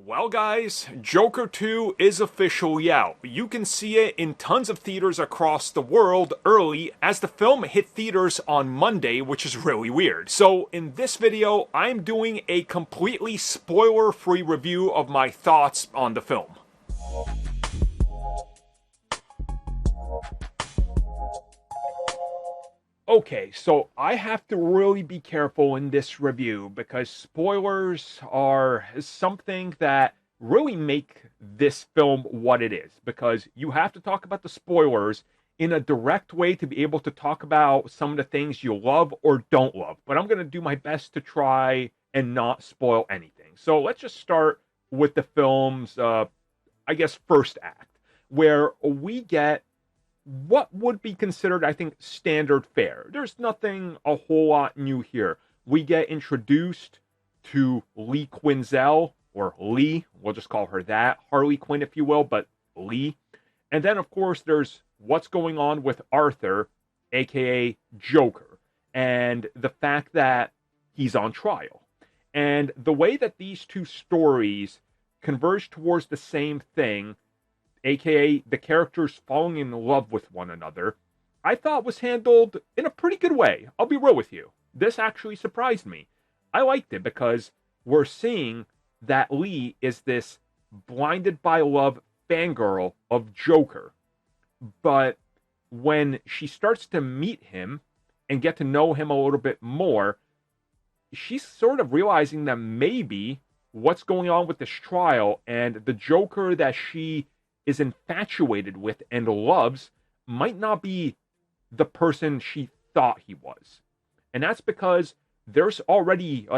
Well guys, Joker 2 is officially out. You can see it in tons of theaters across the world early, as the film hit theaters on Monday, which is really weird. So in this video, I'm doing a completely spoiler-free review of my thoughts on the film. Okay, so I have to really be careful in this review because spoilers are something that really make this film what it is. Because you have to talk about the spoilers in a direct way to be able to talk about some of the things you love or don't love. But I'm going to do my best to try and not spoil anything. So let's just start with the film's, first act, where we get what would be considered, I think, standard fare. There's nothing a whole lot new here. We get introduced to Lee Quinzel, or Lee, we'll just call her that, Harley Quinn, if you will, but Lee. And then, of course, there's what's going on with Arthur, aka Joker, and the fact that he's on trial. And the way that these two stories converge towards the same thing, aka the characters falling in love with one another, I thought was handled in a pretty good way. I'll be real with you. This actually surprised me. I liked it because we're seeing that Lee is this blinded by love fangirl of Joker. But when she starts to meet him and get to know him a little bit more, she's sort of realizing that maybe what's going on with this trial and the Joker that she is infatuated with and loves might not be the person she thought he was. And that's because there's already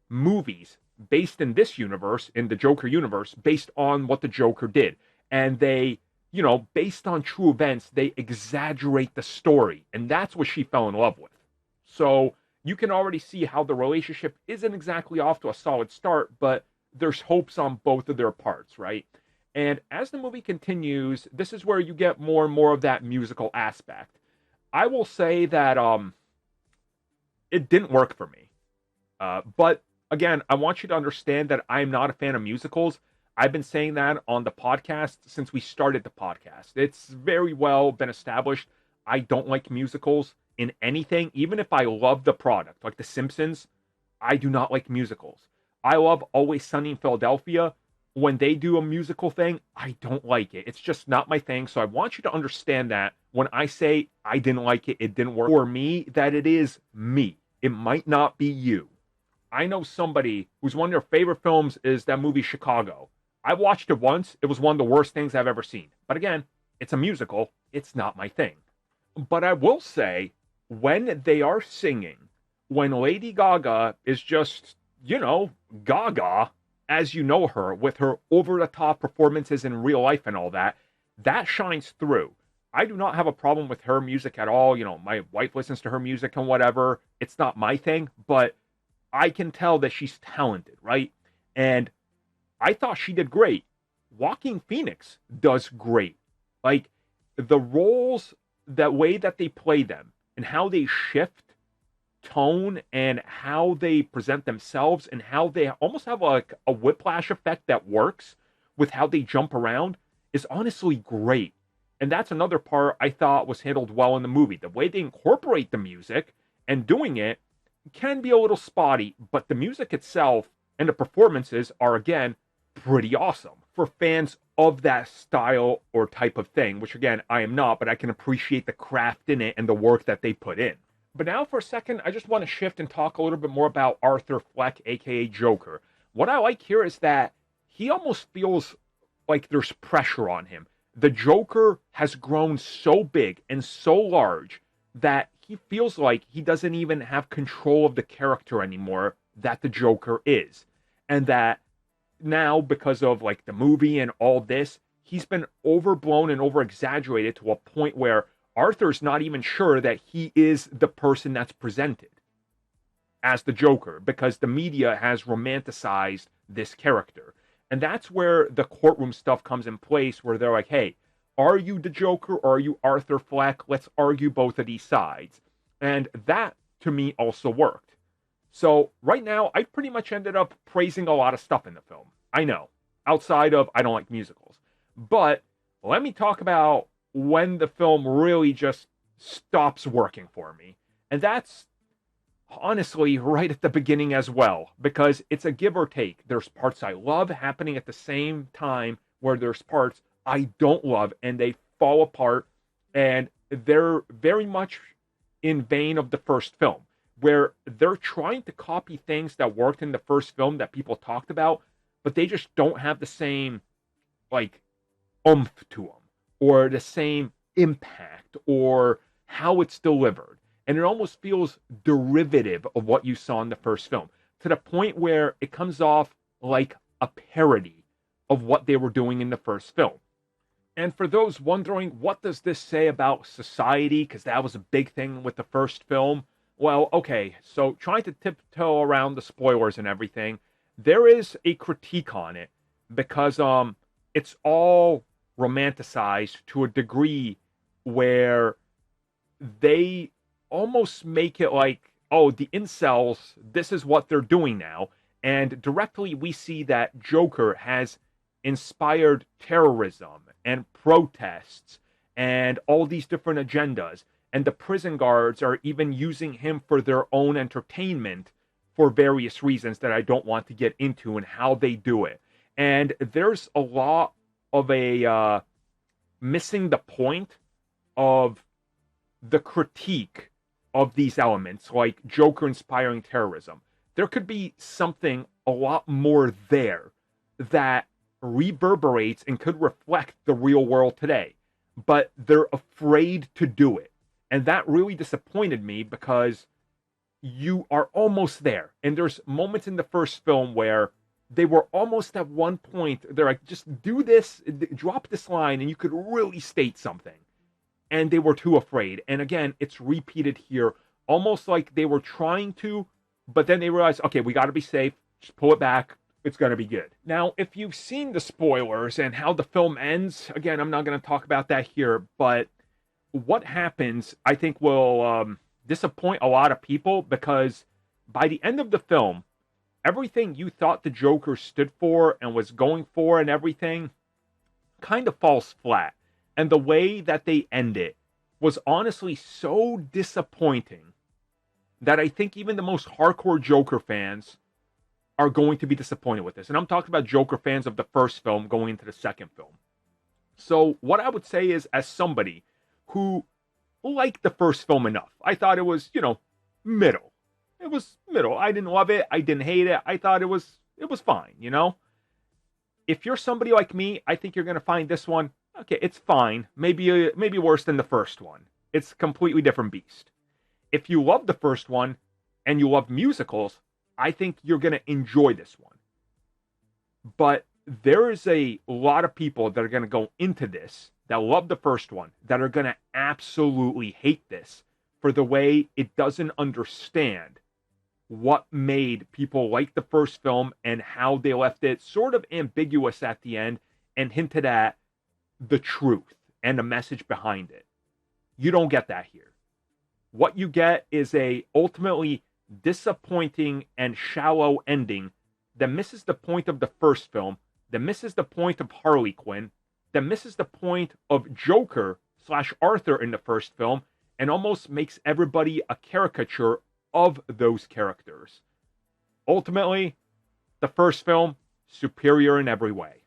movies based in this universe, in the Joker universe, based on what the Joker did. And they, based on true events, they exaggerate the story. And that's what she fell in love with. So you can already see how the relationship isn't exactly off to a solid start, but there's hopes on both of their parts, right? And as the movie continues, this is where you get more and more of that musical aspect. I will say that it didn't work for me. But again, I want you to understand that I'm not a fan of musicals. I've been saying that on the podcast since we started the podcast. It's very well been established. I don't like musicals in anything, even if I love the product. Like The Simpsons, I do not like musicals. I love Always Sunny in Philadelphia. When they do a musical thing, I don't like it. It's just not my thing. So I want you to understand that when I say I didn't like it, it didn't work for me, that it is me. It might not be you. I know somebody whose one of their favorite films is that movie Chicago. I watched it once. It was one of the worst things I've ever seen. But again, it's a musical. It's not my thing. But I will say, when they are singing, when Lady Gaga is just, Gaga, as you know her, with her over-the-top performances in real life and all that, that shines through. I do not have a problem with her music at all. My wife listens to her music and whatever. It's not my thing, but I can tell that she's talented, right? And I thought she did great. Joaquin Phoenix does great. Like, the roles, that way that they play them, and how they shift tone and how they present themselves and how they almost have a whiplash effect that works with how they jump around is honestly great. And that's another part I thought was handled well in the movie. The way they incorporate the music and doing it can be a little spotty, but the music itself and the performances are, again, pretty awesome for fans of that style or type of thing, which again, I am not, but I can appreciate the craft in it and the work that they put in. But now for a second, I just want to shift and talk a little bit more about Arthur Fleck, aka Joker. What I like here is that he almost feels like there's pressure on him. The Joker has grown so big and so large that he feels like he doesn't even have control of the character anymore that the Joker is. And that now, because of the movie and all this, he's been overblown and over-exaggerated to a point where Arthur's not even sure that he is the person that's presented as the Joker because the media has romanticized this character. And that's where the courtroom stuff comes in place, where they're like, hey, are you the Joker or are you Arthur Fleck? Let's argue both of these sides. And that, to me, also worked. So right now, I pretty much ended up praising a lot of stuff in the film. I know. Outside of I don't like musicals. But let me talk about when the film really just stops working for me. And that's honestly right at the beginning as well, because it's a give or take. There's parts I love happening at the same time where there's parts I don't love and they fall apart, and they're very much in vein of the first film, where they're trying to copy things that worked in the first film that people talked about, but they just don't have the same like oomph to them or the same impact or how it's delivered. And it almost feels derivative of what you saw in the first film, to the point where it comes off like a parody of what they were doing in the first film. And for those wondering, what does this say about society? Because that was a big thing with the first film. Well, okay, so trying to tiptoe around the spoilers and everything, there is a critique on it because it's all romanticized to a degree where they almost make it like, oh, the incels, this is what they're doing now. And directly we see that Joker has inspired terrorism and protests and all these different agendas. And the prison guards are even using him for their own entertainment for various reasons that I don't want to get into and how they do it. And there's a lot of a missing the point of the critique of these elements, like Joker inspiring terrorism. There could be something a lot more there that reverberates and could reflect the real world today, but they're afraid to do it. And that really disappointed me because you are almost there. And there's moments in the first film where they were almost at one point, they're like, just do this, drop this line, and you could really state something. And they were too afraid. And again, it's repeated here, almost like they were trying to, but then they realized, okay, we got to be safe, just pull it back, it's going to be good. Now, if you've seen the spoilers and how the film ends, again, I'm not going to talk about that here, but what happens, I think, will disappoint a lot of people, because by the end of the film, everything you thought the Joker stood for and was going for and everything kind of falls flat. And the way that they end it was honestly so disappointing that I think even the most hardcore Joker fans are going to be disappointed with this. And I'm talking about Joker fans of the first film going into the second film. So what I would say is, as somebody who liked the first film enough, I thought it was, middle. It was middle. I didn't love it. I didn't hate it. I thought it was fine, If you're somebody like me, I think you're going to find this one, okay, it's fine. Maybe worse than the first one. It's a completely different beast. If you love the first one and you love musicals, I think you're going to enjoy this one. But there is a lot of people that are going to go into this that love the first one that are going to absolutely hate this for the way it doesn't understand what made people like the first film and how they left it sort of ambiguous at the end and hinted at the truth and the message behind it. You don't get that here. What you get is a ultimately disappointing and shallow ending that misses the point of the first film, that misses the point of Harley Quinn, that misses the point of Joker / Arthur in the first film, and almost makes everybody a caricature of those characters. Ultimately, the first film, superior in every way.